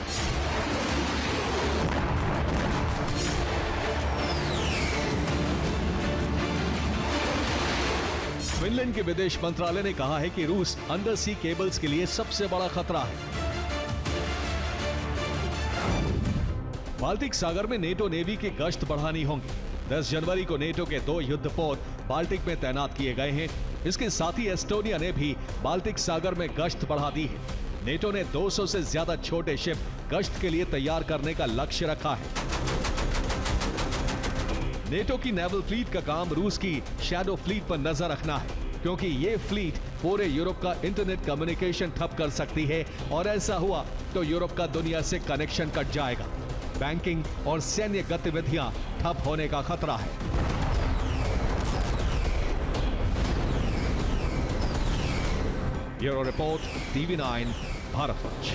फिनलैंड के विदेश मंत्रालय ने कहा है कि रूस अंडर सी केबल्स के लिए सबसे बड़ा खतरा है। बाल्टिक सागर में नेटो नेवी की गश्त बढ़ानी होगी। 10 जनवरी को नेटो के 2 युद्धपोत बाल्टिक में तैनात किए गए हैं। इसके साथ ही एस्टोनिया ने भी बाल्टिक सागर में गश्त बढ़ा दी है। नेटो ने 200 से ज्यादा छोटे शिप गश्त के लिए तैयार करने का लक्ष्य रखा है। नेटो की नेवल फ्लीट का काम रूस की शैडो फ्लीट पर नजर रखना है, क्योंकि ये फ्लीट पूरे यूरोप का इंटरनेट कम्युनिकेशन ठप कर सकती है और ऐसा हुआ तो यूरोप का दुनिया से कनेक्शन कट जाएगा। बैंकिंग और सैन्य गतिविधियां ठप होने का खतरा है। Bureau report, TV9 Bharatvarsh.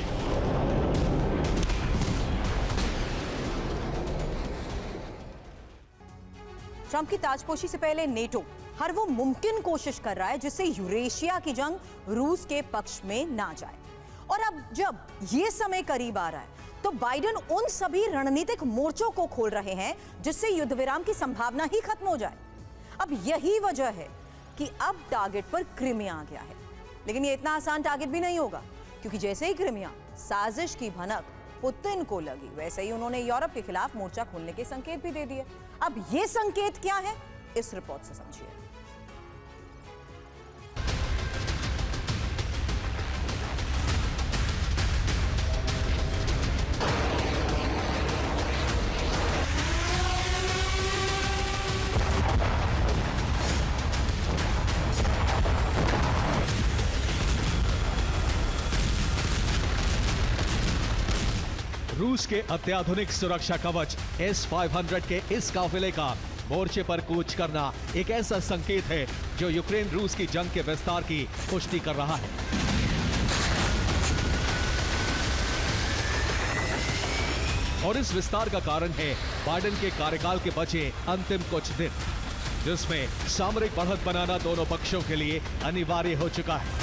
Trump की ताजपोशी से पहले नेटो हर वो मुमकिन कोशिश कर रहा है जिससे यूरेशिया की जंग रूस के पक्ष में ना जाए। और अब जब ये समय करीब आ रहा है तो बाइडेन उन सभी रणनीतिक मोर्चों को खोल रहे हैं जिससे युद्ध विराम की संभावना ही खत्म हो जाए। अब यही वजह है कि अब टारगेट पर क्रीमिया आ गया है। लेकिन ये इतना आसान टारगेट भी नहीं होगा, क्योंकि जैसे ही क्रीमिया साजिश की भनक पुतिन को लगी, वैसे ही उन्होंने यूरोप के खिलाफ मोर्चा खोलने के संकेत भी दे दिए। अब ये संकेत क्या है, इस रिपोर्ट से समझिए। रूस के अत्याधुनिक सुरक्षा कवच S-500 के इस काफिले का मोर्चे पर कूच करना एक ऐसा संकेत है जो यूक्रेन रूस की जंग के विस्तार की पुष्टि कर रहा है। और इस विस्तार का कारण है बाइडेन के कार्यकाल के बचे अंतिम कुछ दिन, जिसमें सामरिक बढ़त बनाना दोनों पक्षों के लिए अनिवार्य हो चुका है।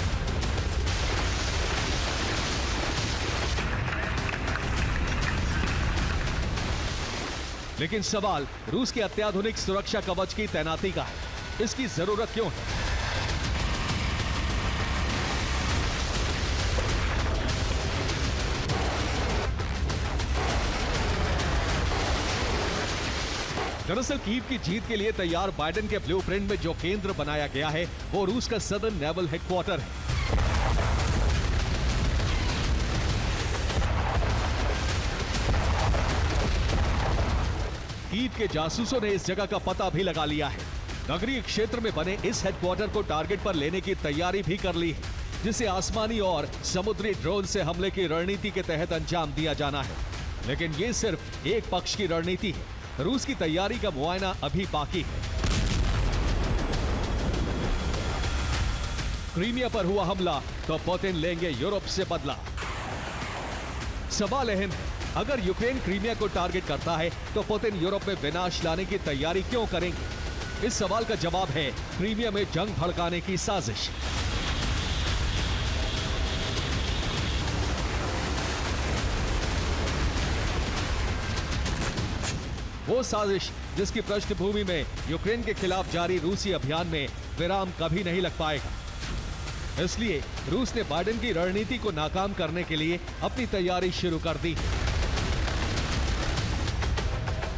लेकिन सवाल रूस के अत्याधुनिक सुरक्षा कवच की तैनाती का है। इसकी जरूरत क्यों है? दरअसल कीव की जीत के लिए तैयार बाइडेन के ब्लूप्रिंट में जो केंद्र बनाया गया है वो रूस का सदर्न नेवल हेडक्वार्टर है। कीव के जासूसों ने इस जगह का पता भी लगा लिया है। नगरीय क्षेत्र में बने इस हेडक्वार्टर को टारगेट पर लेने की तैयारी भी कर ली है, जिसे आसमानी और समुद्री ड्रोन से हमले की रणनीति के तहत अंजाम दिया जाना है। लेकिन ये सिर्फ एक पक्ष की रणनीति है। रूस की तैयारी का मुआयना अभी बाकी है। क्रीमिया पर हुआ हमला तो पुतिन लेंगे यूरोप से बदला। सवाल अहम है, अगर यूक्रेन क्रीमिया को टारगेट करता है तो पुतिन यूरोप में विनाश लाने की तैयारी क्यों करेंगे? इस सवाल का जवाब है क्रीमिया में जंग भड़काने की साजिश। वो साजिश जिसकी पृष्ठभूमि में यूक्रेन के खिलाफ जारी रूसी अभियान में विराम कभी नहीं लग पाएगा। इसलिए रूस ने बाइडेन की रणनीति को नाकाम करने के लिए अपनी तैयारी शुरू कर दी।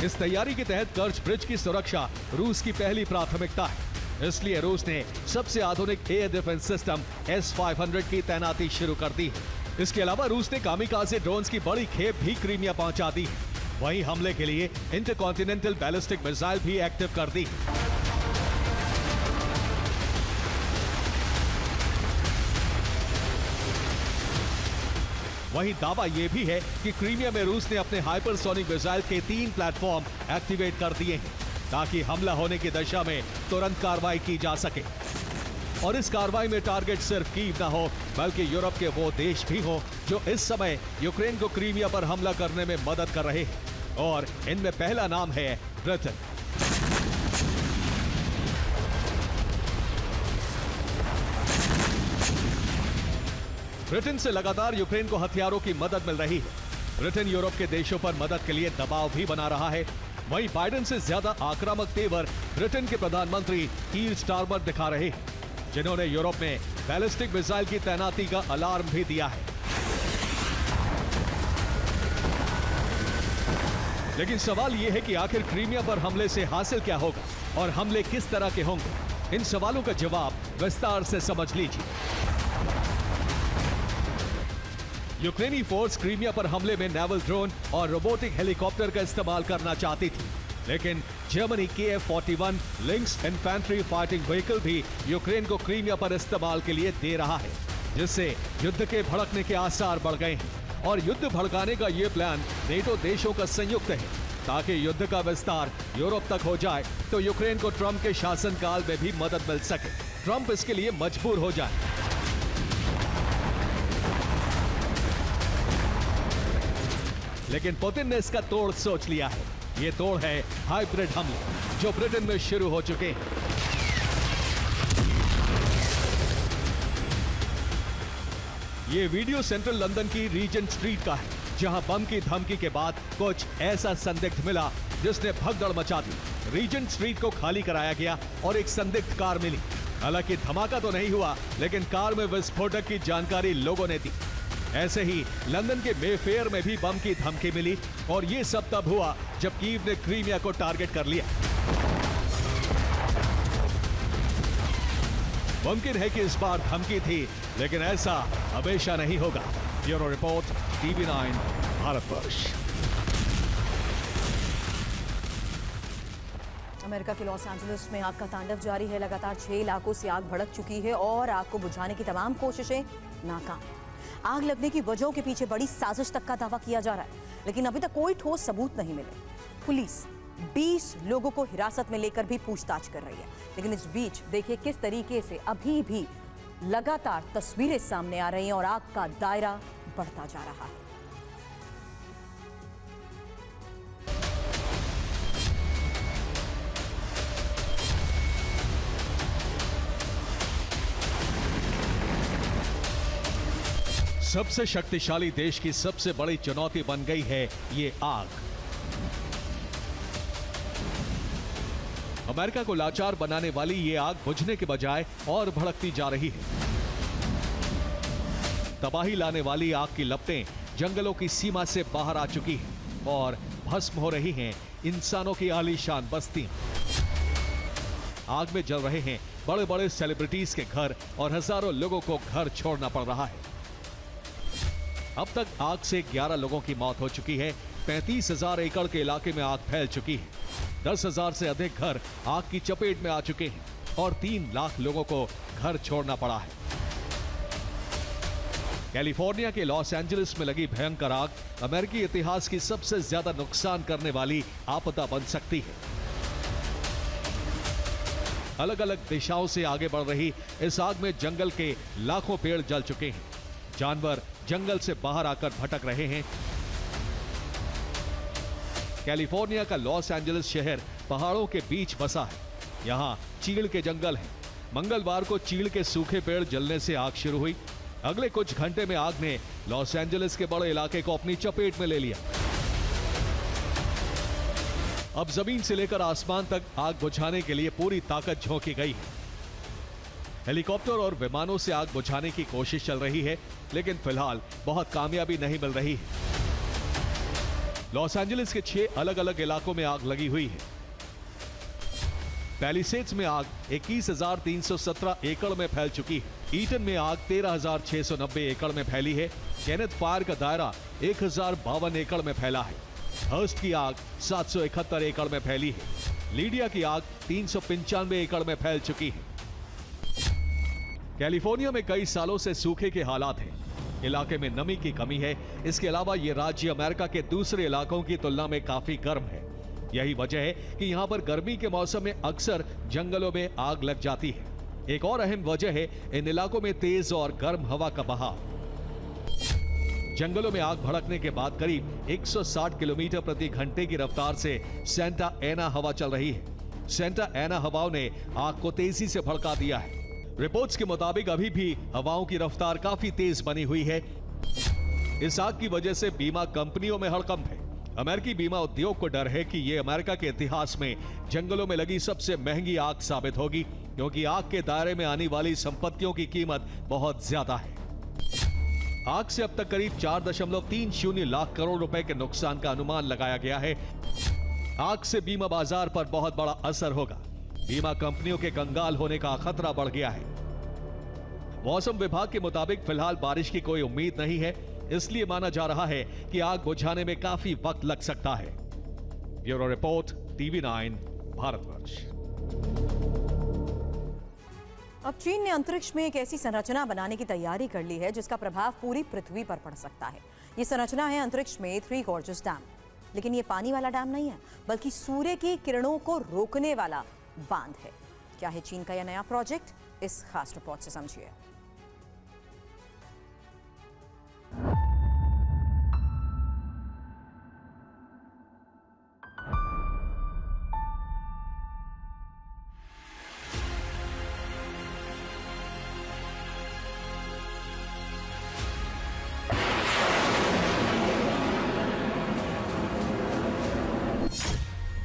इस तैयारी के तहत कर्च ब्रिज की सुरक्षा रूस की पहली प्राथमिकता है। इसलिए रूस ने सबसे आधुनिक एयर डिफेंस सिस्टम S-500 की तैनाती शुरू कर दी है। इसके अलावा रूस ने कामिकाज़े ड्रोन्स की बड़ी खेप भी क्रीमिया पहुंचा दी है। वहीं हमले के लिए इंटरकॉन्टिनेंटल बैलिस्टिक मिसाइल भी एक्टिव कर दी। वहीं दावा यह भी है कि क्रीमिया में रूस ने अपने हाइपरसोनिक मिसाइल के 3 प्लेटफॉर्म एक्टिवेट कर दिए हैं, ताकि हमला होने की दशा में तुरंत कार्रवाई की जा सके। और इस कार्रवाई में टारगेट सिर्फ कीव ना हो, बल्कि यूरोप के वो देश भी हो जो इस समय यूक्रेन को क्रीमिया पर हमला करने में मदद कर रहे हैं। और इनमें पहला नाम है ब्रिटेन। ब्रिटेन से लगातार यूक्रेन को हथियारों की मदद मिल रही है। ब्रिटेन यूरोप के देशों पर मदद के लिए दबाव भी बना रहा है। वहीं बाइडेन से ज्यादा आक्रामक तेवर ब्रिटेन के प्रधानमंत्री कीर स्टारमर दिखा रहे हैं, जिन्होंने यूरोप में बैलिस्टिक मिसाइल की तैनाती का अलार्म भी दिया है। लेकिन सवाल यह है कि आखिर क्रीमिया पर हमले से हासिल क्या होगा और हमले किस तरह के होंगे। इन सवालों का जवाब विस्तार से समझ लीजिए। यूक्रेनी फोर्स क्रीमिया पर हमले में नेवल ड्रोन और रोबोटिक हेलीकॉप्टर का इस्तेमाल करना चाहती थी, लेकिन Germany KF-41 links infantry fighting vehicle भी यूक्रेन को क्रीमिया पर इस्तेमाल के लिए दे रहा है, जिससे युद्ध के भड़कने के आसार बढ़ गए हैं। और युद्ध भड़काने का ये प्लान नेटो देशों का संयुक्त है, ताकि युद्ध का विस्तार यूरोप तक हो जाए तो यूक्रेन को ट्रंप के शासनकाल में भी मदद मिल सके, ट्रंप इसके लिए मजबूर हो जाए। लेकिन पुतिन ने इसका तोड़ सोच लिया है। ये तोड़ है हाइब्रिड हमले, जो ब्रिटेन में शुरू हो चुके हैं। ये वीडियो सेंट्रल लंदन की रीजेंट स्ट्रीट का है, जहां बम की धमकी के बाद कुछ ऐसा संदिग्ध मिला जिसने भगदड़ मचा दी। रीजेंट स्ट्रीट को खाली कराया गया और एक संदिग्ध कार मिली। हालांकि धमाका तो नहीं हुआ, लेकिन कार में विस्फोटक की जानकारी लोगों ने दी। ऐसे ही लंदन के मेफेयर में भी बम की धमकी मिली और ये सब तब हुआ जब कीव ने क्रीमिया को टारगेट कर लिया। मुमकिन है कि इस बार धमकी थी, लेकिन ऐसा हमेशा नहीं होगा। Bureau report, TV9 Bharatvarsh. America के लॉस एंजलिस में आग का तांडव जारी है। लगातार 6 इलाकों से आग भड़क चुकी है और आग को बुझाने की तमाम कोशिशें नाकाम। आग लगने की वजहों के पीछे बड़ी साजिश तक का दावा किया जा रहा है, लेकिन अभी तक कोई ठोस सबूत नहीं मिले। पुलिस 20 लोगों को हिरासत में लेकर भी पूछताछ कर रही है, लेकिन इस बीच देखिए किस तरीके से अभी भी लगातार तस्वीरें सामने आ रही हैं और आग का दायरा बढ़ता जा रहा है। सबसे शक्तिशाली देश की सबसे बड़ी चुनौती बन गई है ये आग। अमेरिका को लाचार बनाने वाली ये आग बुझने के बजाय और भड़कती जा रही है। तबाही लाने वाली आग की लपटें जंगलों की सीमा से बाहर आ चुकी हैं और भस्म हो रही हैं इंसानों की आलीशान बस्तियां। आग में जल रहे हैं बड़े बड़े सेलिब्रिटीज के घर और हजारों लोगों को घर छोड़ना पड़ रहा है। अब तक आग से 11 लोगों की मौत हो चुकी है। 35,000 एकड़ के इलाके में आग फैल चुकी है। 10,000 से अधिक घर आग की चपेट में आ चुके हैं और 3 लाख लोगों को घर छोड़ना पड़ा है। कैलिफोर्निया के लॉस एंजलिस में लगी भयंकर आग अमेरिकी इतिहास की सबसे ज्यादा नुकसान करने वाली आपदा बन सकती है। अलग अलग दिशाओं से आगे बढ़ रही इस आग में जंगल के लाखों पेड़ जल चुके हैं। जानवर जंगल से बाहर आकर भटक रहे हैं। कैलिफोर्निया का लॉस एंजलिस शहर पहाड़ों के बीच बसा है। यहां चीड़ के जंगल हैं। मंगलवार को चीड़ के सूखे पेड़ जलने से आग शुरू हुई। अगले कुछ घंटे में आग ने लॉस एंजलिस के बड़े इलाके को अपनी चपेट में ले लिया। अब जमीन से लेकर आसमान तक आग बुझाने के लिए पूरी ताकत झोंकी गई है। हेलीकॉप्टर और विमानों से आग बुझाने की कोशिश चल रही है, लेकिन फिलहाल बहुत कामयाबी नहीं मिल रही है। लॉस एंजलिस के 6 अलग अलग इलाकों में आग लगी हुई है। पैलिसेड्स में आग 21,317 एकड़ में फैल चुकी है। ईटन में आग 13,690 एकड़ में फैली है। केनेथ फायर का दायरा 1,052 एकड़ में फैला है। हर्स्ट की आग 771 एकड़ में फैली है। लीडिया की आग 395 एकड़ में फैल चुकी है। कैलिफोर्निया में कई सालों से सूखे के हालात हैं। इलाके में नमी की कमी है। इसके अलावा यह राज्य अमेरिका के दूसरे इलाकों की तुलना में काफी गर्म है। यही वजह है कि यहां पर गर्मी के मौसम में अक्सर जंगलों में आग लग जाती है। एक और अहम वजह है इन इलाकों में तेज और गर्म हवा का बहाव। जंगलों में आग भड़कने के बाद करीब 160 किलोमीटर प्रति घंटे की रफ्तार से सेंटा एना हवा चल रही है। सेंटा एना हवाओं ने आग को तेजी से भड़का दिया है। रिपोर्ट्स के मुताबिक अभी भी हवाओं की रफ्तार काफी तेज बनी हुई है। इस आग की वजह से बीमा कंपनियों में हड़कंप है। अमेरिकी बीमा उद्योग को डर है कि यह अमेरिका के इतिहास में जंगलों में लगी सबसे महंगी आग साबित होगी, क्योंकि आग के दायरे में आने वाली संपत्तियों की कीमत बहुत ज्यादा है। आग से अब तक करीब 4.30 लाख करोड़ रुपए के नुकसान का अनुमान लगाया गया है। आग से बीमा बाजार पर बहुत बड़ा असर होगा। बीमा कंपनियों के कंगाल होने का खतरा बढ़ गया है। मौसम विभाग के मुताबिक फिलहाल बारिश की कोई उम्मीद नहीं है, इसलिए माना जा रहा है कि आग बुझाने में काफी वक्त लग सकता है। Bureau report, TV9 Bharatvarsh. अब चीन ने अंतरिक्ष में एक ऐसी संरचना बनाने की तैयारी कर ली है जिसका प्रभाव पूरी पृथ्वी पर पड़ सकता है। ये संरचना है अंतरिक्ष में थ्री गॉर्जेस डैम। लेकिन ये पानी वाला डैम नहीं है, बल्कि सूर्य की किरणों को रोकने वाला बांध है। क्या है चीन का यह नया प्रोजेक्ट, इस खास रिपोर्ट से समझिए।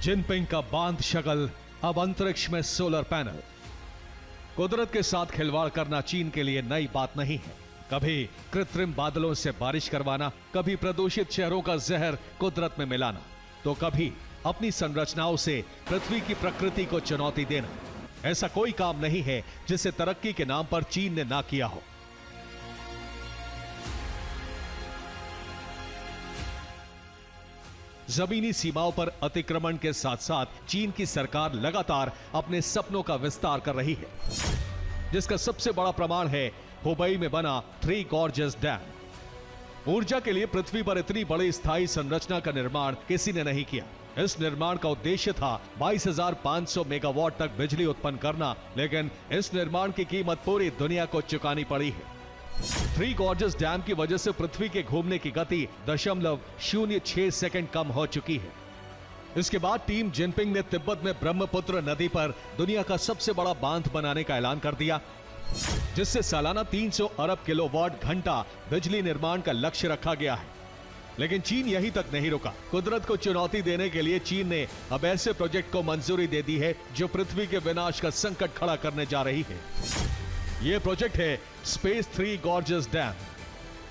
जिनपिंग का बांध शगल, अब अंतरिक्ष में सोलर पैनल। कुदरत के साथ खिलवाड़ करना चीन के लिए नई बात नहीं है। कभी कृत्रिम बादलों से बारिश करवाना, कभी प्रदूषित शहरों का जहर कुदरत में मिलाना, तो कभी अपनी संरचनाओं से पृथ्वी की प्रकृति को चुनौती देना। ऐसा कोई काम नहीं है जिसे तरक्की के नाम पर चीन ने ना किया हो। जमीनी सीमाओं पर अतिक्रमण के साथ साथ चीन की सरकार लगातार अपने सपनों का विस्तार कर रही है, जिसका सबसे बड़ा प्रमाण है हुबई में बना थ्री गॉर्जेस डैम। ऊर्जा के लिए पृथ्वी पर इतनी बड़ी स्थायी संरचना का निर्माण किसी ने नहीं किया। इस निर्माण का उद्देश्य था 22,500 मेगावाट तक बिजली उत्पन्न करना, लेकिन इस निर्माण की कीमत पूरी दुनिया को चुकानी पड़ी है। थ्री गॉर्जेस डैम की वजह से पृथ्वी के घूमने की गति 0.06 सेकंड कम हो चुकी है। इसके बाद टीम जिनपिंग ने तिब्बत में ब्रह्मपुत्र नदी पर दुनिया का सबसे बड़ा बांध बनाने का ऐलान कर दिया, जिससे सालाना 300 अरब किलोवाट घंटा बिजली निर्माण का लक्ष्य रखा गया है। लेकिन चीन यहीं तक नहीं रुका। कुदरत को चुनौती देने के लिए चीन ने अब ऐसे प्रोजेक्ट को मंजूरी दे दी है जो पृथ्वी के विनाश का संकट खड़ा करने जा रही है। यह प्रोजेक्ट है space three gorges dam.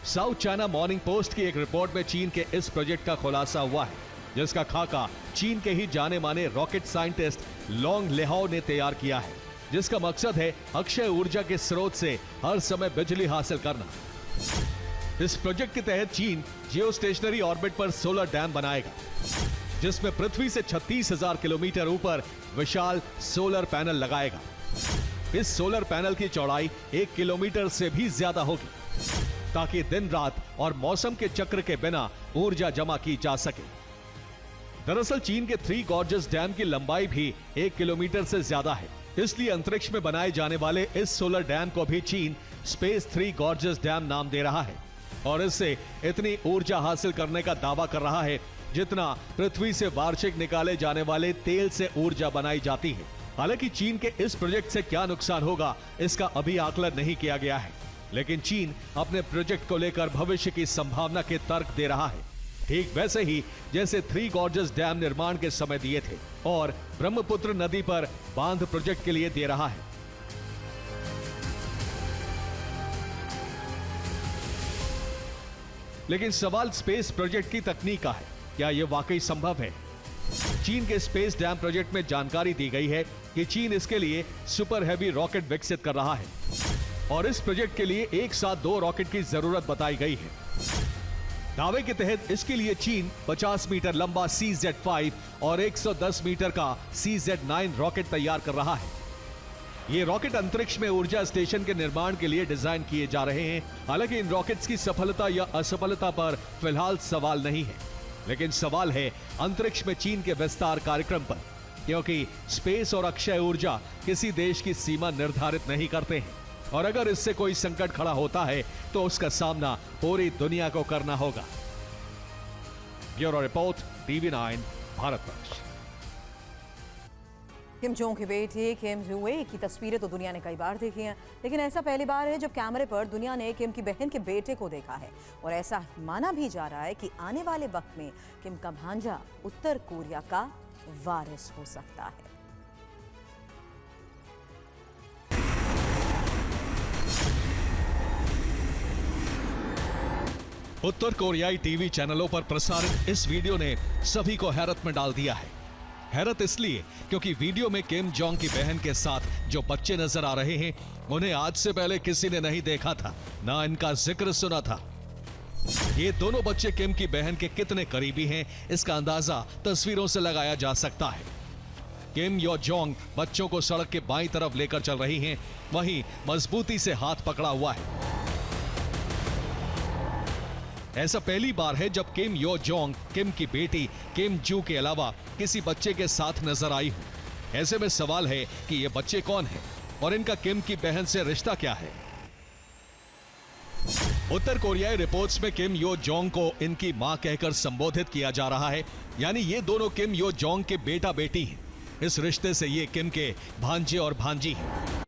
South China morning post की एक रिपोर्ट में चीन के इस प्रोजेक्ट का खुलासा हुआ है, जिसका खाका चीन के ही जाने माने रॉकेट साइंटिस्ट लोंग लेहाओ ने तैयार किया है, जिसका मकसद है अक्षय ऊर्जा के स्रोत से हर समय बिजली हासिल करना। इस प्रोजेक्ट के तहत चीन जियो स्टेशनरी ऑर्बिट पर सोलर डैम बनाएगा, जिसमें पृथ्वी से 36,000 किलोमीटर ऊपर विशाल सोलर पैनल लगाएगा। इस सोलर पैनल की चौड़ाई 1 किलोमीटर से भी ज्यादा होगी, ताकि दिन रात और मौसम के चक्र के बिना ऊर्जा जमा की जा सके। दरअसल चीन के थ्री गॉर्जेस डैम की लंबाई भी 1 किलोमीटर से ज्यादा है, इसलिए अंतरिक्ष में बनाए जाने वाले इस सोलर डैम को भी चीन स्पेस थ्री गॉर्जेस डैम नाम दे रहा है और इससे इतनी ऊर्जा हासिल करने का दावा कर रहा है जितना पृथ्वी से वार्षिक निकाले जाने वाले तेल से ऊर्जा बनाई जाती है। हालांकि चीन के इस प्रोजेक्ट से क्या नुकसान होगा, इसका अभी आकलन नहीं किया गया है, लेकिन चीन अपने प्रोजेक्ट को लेकर भविष्य की संभावना के तर्क दे रहा है, ठीक वैसे ही जैसे थ्री गॉर्जेस डैम निर्माण के समय दिए थे और ब्रह्मपुत्र नदी पर बांध प्रोजेक्ट के लिए दे रहा है। लेकिन सवाल स्पेस प्रोजेक्ट की तकनीक का है, क्या यह वाकई संभव है? चीन के स्पेस डैम प्रोजेक्ट में जानकारी दी गई है कि चीन इसके लिए सुपर हैवी रॉकेट विकसित कर रहा है और इस प्रोजेक्ट के लिए एक साथ 2 रॉकेट की जरूरत बताई गई है। दावे के तहत इसके लिए चीन 50 मीटर लंबा CZ-5 और 110 मीटर का CZ-9 रॉकेट तैयार कर रहा है। ये रॉकेट अंतरिक्ष में ऊर्जा स्टेशन के निर्माण के लिए डिजाइन किए जा रहे हैं। हालांकि इन रॉकेट्स की सफलता या असफलता पर फिलहाल सवाल नहीं है, लेकिन सवाल है अंतरिक्ष में चीन के विस्तार कार्यक्रम पर, क्योंकि स्पेस और अक्षय ऊर्जा किसी देश की सीमा निर्धारित नहीं करते हैं और अगर इससे कोई संकट खड़ा होता है तो उसका सामना पूरी दुनिया को करना होगा। Bureau report, TV9 Bharatvarsh. Kim Jong की बेटी किम जुए की तस्वीरें तो दुनिया ने कई बार देखी हैं, लेकिन ऐसा पहली बार है जब कैमरे पर दुनिया ने किम की बहन के बेटे को देखा है। और ऐसा माना भी जा रहा है कि आने वाले वक्त में किम का भांजा उत्तर कोरिया का वारिस हो सकता है। उत्तर कोरियाई टीवी चैनलों पर प्रसारित इस वीडियो ने सभी को हैरत में डाल दिया है। हैरत इसलिए क्योंकि वीडियो में किम जोंग की बहन के साथ जो बच्चे नजर आ रहे हैं उन्हें आज से पहले किसी ने नहीं देखा था, ना इनका जिक्र सुना था। ये दोनों बच्चे किम की बहन के कितने करीबी हैं, इसका अंदाजा तस्वीरों से लगाया जा सकता है। किम यो जोंग बच्चों को सड़क के बाईं तरफ लेकर चल रही हैं, वहीं मजबूती से हाथ पकड़ा हुआ है। ऐसा पहली बार है जब किम यो जोंग किम की बेटी किम जू के अलावा किसी बच्चे के साथ नजर आई हो। ऐसे में सवाल है कि ये बच्चे कौन हैं और इनका किम की बहन से रिश्ता क्या है। उत्तर कोरियाई रिपोर्ट्स में किम यो जोंग को इनकी मां कहकर संबोधित किया जा रहा है, यानी ये दोनों किम यो जोंग के बेटा बेटी हैं। इस रिश्ते से ये किम के भांजे और भांजी हैं।